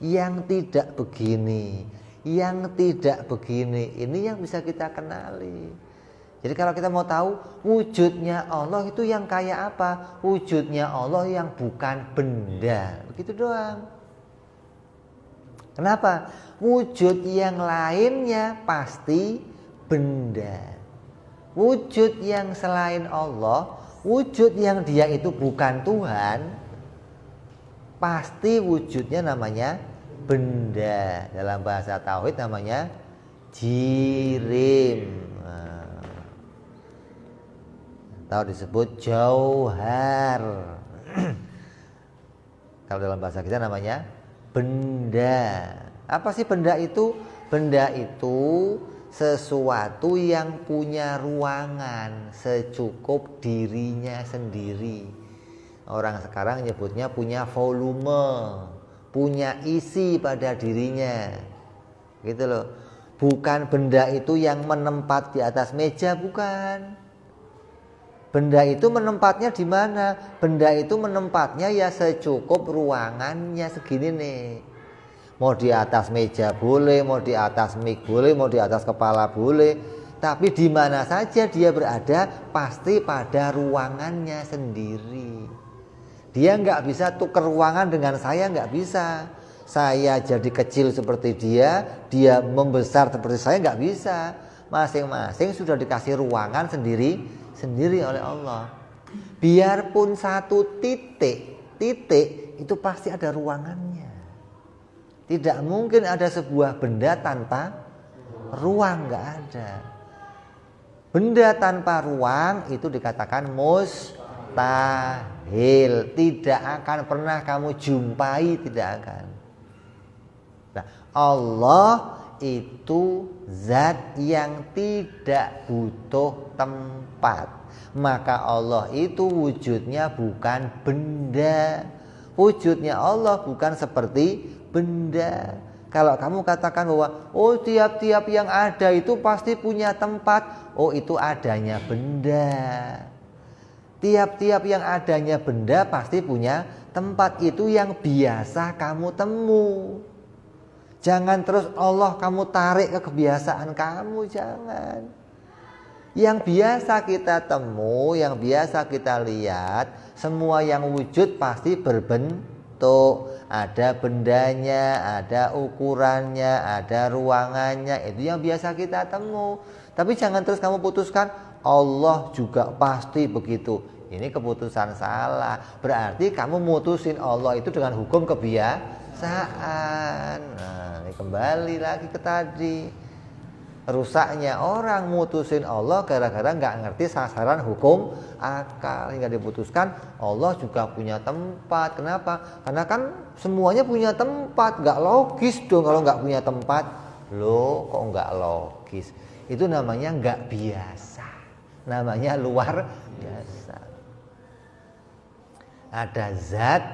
Speaker 1: yang tidak begini, yang tidak begini. Ini yang bisa kita kenali. Jadi kalau kita mau tahu wujudnya Allah itu yang kayak apa? Wujudnya Allah yang bukan benda. Begitu doang. Kenapa? Wujud yang lainnya pasti benda. Wujud yang selain Allah, wujud yang dia itu bukan Tuhan, pasti wujudnya namanya benda. Dalam bahasa tauhid namanya jirim. Atau disebut jauhar. Kalau dalam bahasa kita namanya benda. Apa sih benda itu? Benda itu sesuatu yang punya ruangan secukup dirinya sendiri. Orang sekarang nyebutnya punya volume, punya isi pada dirinya. Gitu loh. Bukan benda itu yang menempat di atas meja, bukan. Benda itu menempatnya di mana? Benda itu menempatnya ya secukup ruangannya segini nih. Mau di atas meja boleh, mau di atas mic boleh, mau di atas kepala boleh. Tapi di mana saja dia berada pasti pada ruangannya sendiri. Dia nggak bisa tukar ruangan dengan saya, nggak bisa. Saya jadi kecil seperti dia membesar seperti saya, nggak bisa. Masing-masing sudah dikasih ruangan sendiri oleh Allah. Biarpun satu titik itu pasti ada ruangannya. Tidak mungkin ada sebuah benda tanpa ruang, nggak ada. Benda tanpa ruang itu dikatakan mustahil. Tidak akan pernah kamu jumpai, tidak akan. Nah, Allah itu zat yang tidak butuh tempat. Maka Allah itu wujudnya bukan benda. Wujudnya Allah bukan seperti benda. Kalau kamu katakan bahwa tiap-tiap yang ada itu pasti punya tempat, itu adanya benda. Tiap-tiap yang adanya benda pasti punya tempat. Itu yang biasa kamu temu. Jangan terus Allah kamu tarik ke kebiasaan kamu, jangan. Yang biasa kita temu, yang biasa kita lihat, semua yang wujud pasti berbentuk. Ada bendanya, ada ukurannya, ada ruangannya. Itu yang biasa kita temu. Tapi jangan terus kamu putuskan Allah juga pasti begitu. Ini keputusan salah. Berarti kamu mutusin Allah itu dengan hukum kebiasaan. Nah, ini kembali lagi ke tadi. Rusaknya orang mutusin Allah gara-gara nggak ngerti sasaran hukum akal, hingga diputuskan Allah juga punya tempat. Kenapa? Karena kan semuanya punya tempat. Nggak logis dong kalau nggak punya tempat. Loh, kok nggak logis? Itu namanya nggak biasa. Namanya luar biasa. Ada zat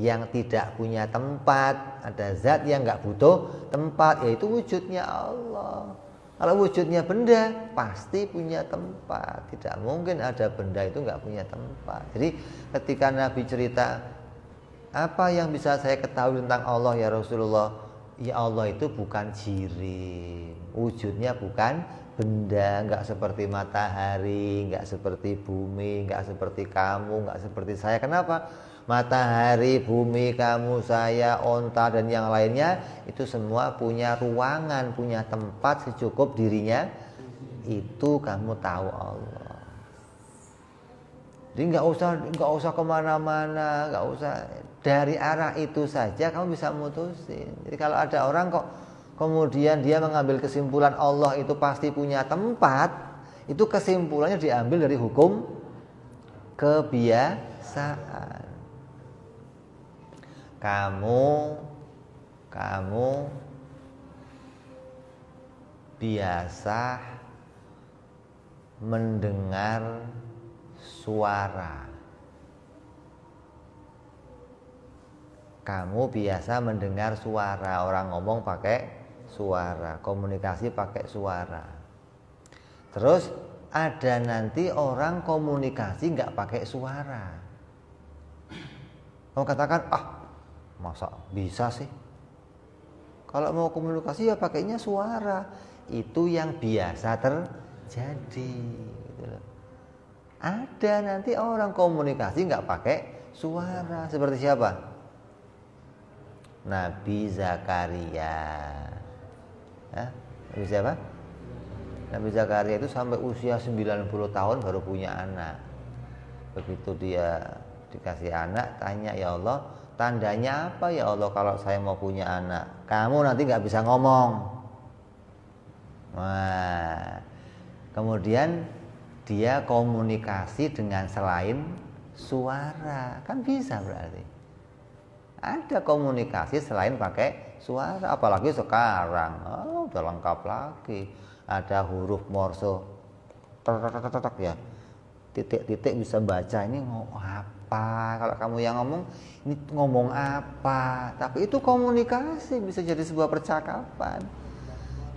Speaker 1: yang tidak punya tempat, ada zat yang nggak butuh tempat, yaitu wujudnya Allah. Kalau wujudnya benda pasti punya tempat. Tidak mungkin ada benda itu nggak punya tempat. Jadi ketika Nabi cerita, apa yang bisa saya ketahui tentang Allah ya Rasulullah? Ya Allah itu bukan jirim. Wujudnya bukan benda, nggak seperti matahari, nggak seperti bumi, nggak seperti kamu, nggak seperti saya. Kenapa? Matahari, bumi, kamu, saya, onta dan yang lainnya itu semua punya ruangan, punya tempat secukup dirinya. Itu kamu tahu Allah. Jadi nggak usah kemana-mana, nggak usah, dari arah itu saja kamu bisa mutusin. Jadi kalau ada orang kok kemudian dia mengambil kesimpulan Allah itu pasti punya tempat, itu kesimpulannya diambil dari hukum kebiasaan. Kamu biasa mendengar suara. Kamu biasa mendengar suara, orang ngomong pakai suara, komunikasi pakai suara. Terus ada nanti orang komunikasi nggak pakai suara. Kamu katakan, masa bisa sih? Kalau mau komunikasi ya pakainya suara. Itu yang biasa terjadi. Gitu loh. Ada nanti orang komunikasi nggak pakai suara. Seperti siapa? Nabi Zakaria. Nabi siapa? Nabi Zakaria itu sampai usia 90 tahun baru punya anak. Begitu dia dikasih anak, tanya, ya Allah, tandanya apa ya Allah kalau saya mau punya anak? Kamu nanti gak bisa ngomong. Nah, kemudian dia komunikasi dengan selain suara. Kan bisa berarti. Ada komunikasi selain pakai suara. Apalagi sekarang, udah lengkap lagi. Ada huruf Morse, ya, titik-titik bisa baca ini ngomong apa. Kalau kamu yang ngomong, ini ngomong apa. Tapi itu komunikasi, bisa jadi sebuah percakapan.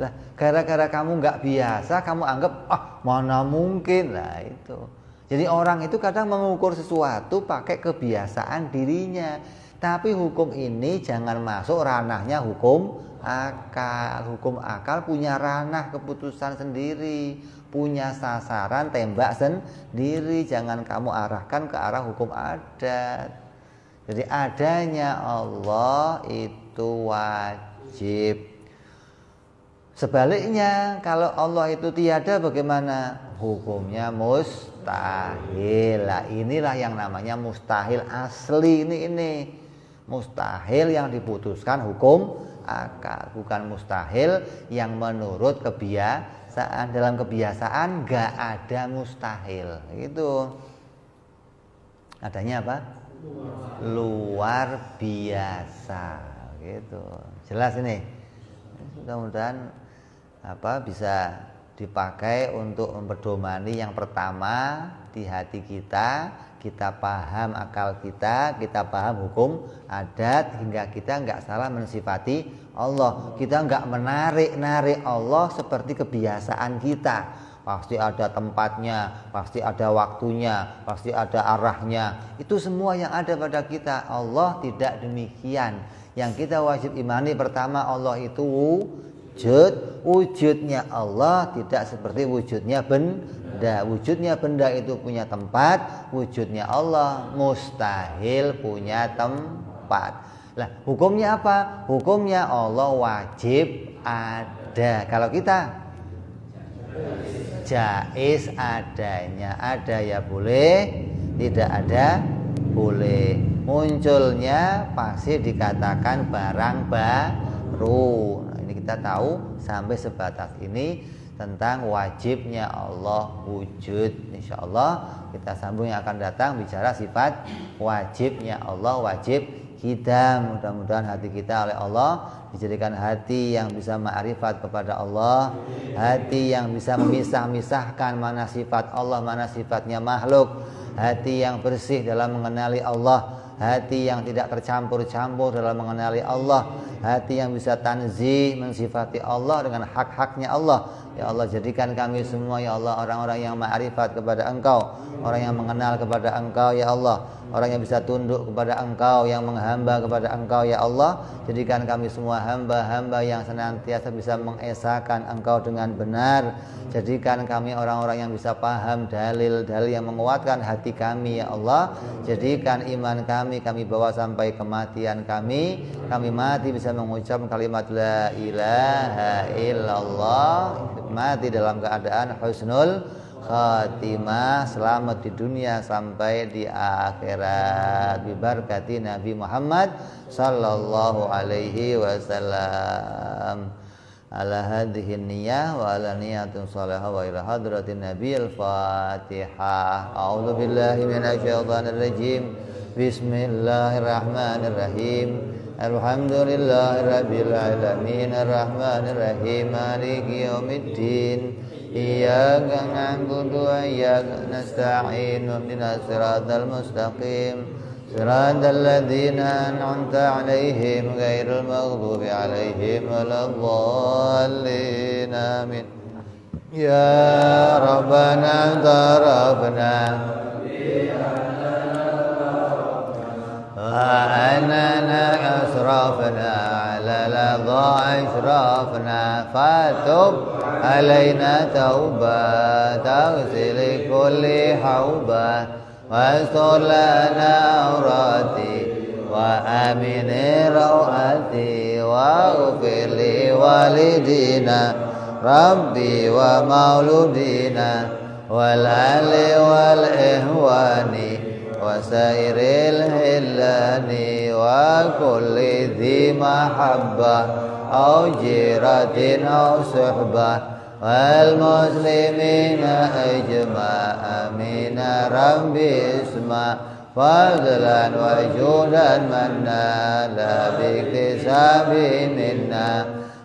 Speaker 1: Lah, gara-gara kamu nggak biasa, kamu anggap mana mungkin. Lah itu. Jadi orang itu kadang mengukur sesuatu pakai kebiasaan dirinya. Tapi hukum ini jangan masuk ranahnya hukum akal. Hukum akal punya ranah keputusan sendiri, punya sasaran tembak sendiri. Jangan kamu arahkan ke arah hukum adat. Jadi adanya Allah itu wajib. Sebaliknya kalau Allah itu tiada, bagaimana? Hukumnya mustahil. Lah inilah yang namanya mustahil asli ini. Mustahil yang diputuskan hukum akal, bukan mustahil yang menurut kebiasaan. Dalam kebiasaan enggak ada mustahil. Gitu. Adanya apa? Luar biasa. Gitu. Jelas ini. Mudah-mudahan bisa dipakai untuk memperdomani yang pertama di hati kita. Kita paham akal kita paham hukum adat, hingga kita nggak salah mensifati Allah. Kita nggak menarik Allah seperti kebiasaan kita. Pasti ada tempatnya, pasti ada waktunya, pasti ada arahnya. Itu semua yang ada pada kita. Allah tidak demikian. Yang kita wajib imani pertama, Allah itu wujud. Wujudnya Allah tidak seperti wujudnya benda. Wujudnya benda itu punya tempat, wujudnya Allah mustahil punya tempat. Lah, hukumnya apa? Hukumnya Allah wajib ada. Kalau kita jaiz adanya, ada ya boleh, tidak ada boleh. Munculnya pasti dikatakan barang baru. Nah, ini kita tahu sampai sebatas ini tentang wajibnya Allah wujud. InsyaAllah kita sambung yang akan datang bicara sifat wajibnya Allah, wajib kita. Mudah-mudahan hati kita oleh Allah dijadikan hati yang bisa ma'rifat kepada Allah, hati yang bisa memisah-misahkan mana sifat Allah, mana sifatnya makhluk, hati yang bersih dalam mengenali Allah, hati yang tidak tercampur-campur dalam mengenali Allah, hati yang bisa tanzih, mensifati Allah dengan hak-haknya Allah. Ya Allah, jadikan kami semua ya Allah orang-orang yang ma'rifat kepada Engkau, orang yang mengenal kepada Engkau ya Allah, orang yang bisa tunduk kepada Engkau, yang menghamba kepada Engkau ya Allah. Jadikan kami semua hamba-hamba yang senantiasa bisa mengesahkan Engkau dengan benar. Jadikan kami orang-orang yang bisa paham dalil-dalil yang menguatkan hati kami ya Allah. Jadikan iman kami bawa sampai kematian kami mati bisa mengucap kalimat la ilaha illallah, mati dalam keadaan husnul khatimah, selamat di dunia sampai di akhirat, bibarakati Nabi Muhammad sallallahu alaihi wasallam. Ala hadhihi niyyah wa ala niyatin salihah wa ila hadratin nabiyil fatihah. A'udzu billahi minasyaitonir rajim. Bismillahirrahmanirrahim. Alhamdulillahirabbil alamin arrahmanir rahim maliki yaumiddin. Iyyaka na'budu wa iyyaka nasta'in ihdinas siratal mustaqim siratal ladzina an'amta 'alaihim ghairil maghdubi 'alaihim waladdallin amin. Ya Rabbana tarabna وأننا أسرفنا على لظى أشرفنا فتب علينا توبة تغسل كل حوبة واستر لنا عوراتي وآمن روعتي واغفر لوالدينا ربي ومولودينا والأهل والإخوان وسائر الهلان وكل ذي محبة أو جيرة أو صحبة والمسلمين أجمع آمين ربي اسمع فضلا وجودا منا لا باكتساب منا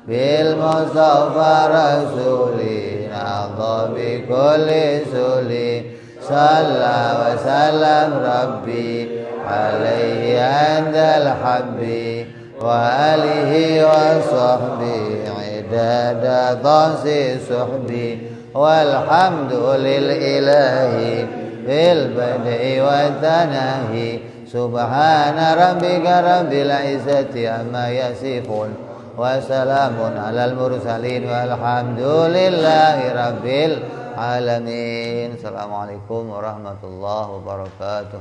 Speaker 1: بالمصطفى رسولي نعظى بكل سولي صلى وسلم ربي عليه عند الحب وآله وصحبه عداد ضاس صحبي والحمد للإله في البدء والتناهي سبحان ربك رب العزة عما يصفون وسلام على المرسلين والحمد لله رب العالمين. Assalamualaikum warahmatullahi wabarakatuh.